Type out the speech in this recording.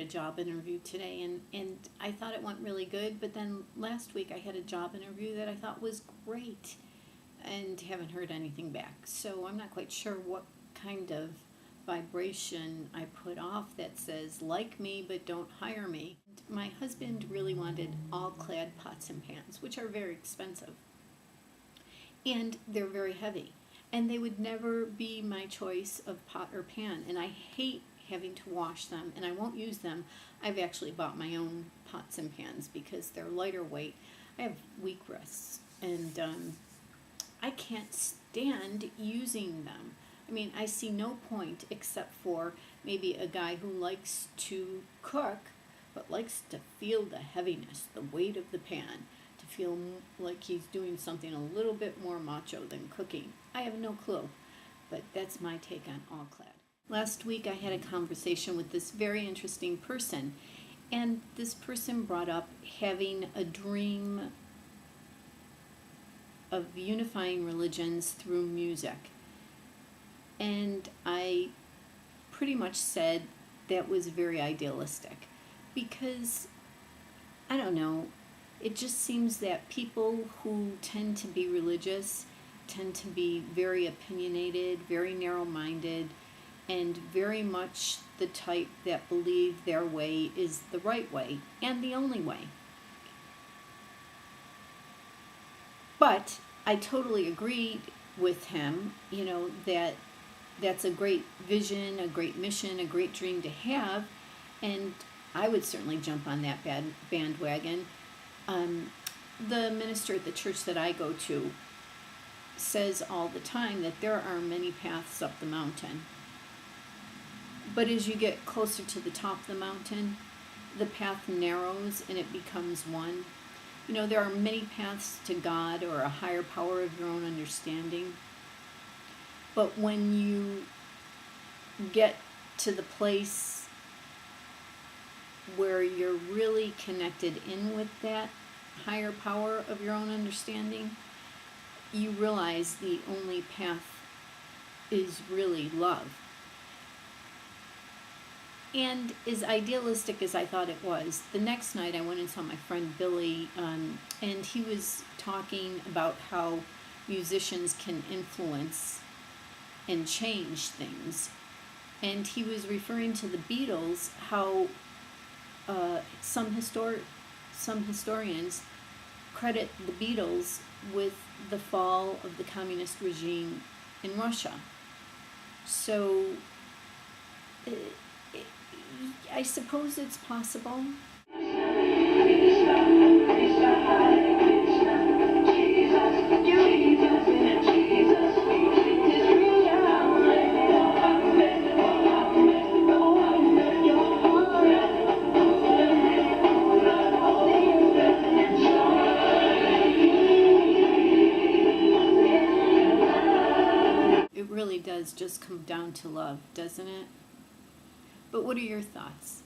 a job interview today, and I thought it went really good, but then last week I had a job interview that I thought was great and haven't heard anything back. So I'm not quite sure what kind of vibration I put off that says, like me, but don't hire me. My husband really wanted all-clad pots and pans, which are very expensive. And they're very heavy. And they would never be my choice of pot or pan. And I hate having to wash them, and I won't use them. I've actually bought my own pots and pans because they're lighter weight. I have weak wrists, and I can't stand using them. I mean, I see no point except for maybe a guy who likes to cook, but likes to feel the heaviness, the weight of the pan, to feel like he's doing something a little bit more macho than cooking. I have no clue, but that's my take on all-clad. Last week I had a conversation with this very interesting person, and this person brought up having a dream of unifying religions through music. And I pretty much said that was very idealistic because, I don't know, it just seems that people who tend to be religious tend to be very opinionated, very narrow-minded, and very much the type that believe their way is the right way and the only way. But I totally agreed with him, that that's a great vision, a great mission, a great dream to have, and I would certainly jump on that bandwagon. The minister at the church that I go to says all the time that there are many paths up the mountain. But as you get closer to the top of the mountain, the path narrows and it becomes one. There are many paths to God or a higher power of your own understanding. But when you get to the place where you're really connected in with that higher power of your own understanding, you realize the only path is really love. And as idealistic as I thought it was, the next night I went and saw my friend Billy, and he was talking about how musicians can influence and change things. And he was referring to the Beatles, how some historians credit the Beatles with the fall of the communist regime in Russia. So I suppose it's possible. It really does just come down to love, doesn't it? But what are your thoughts?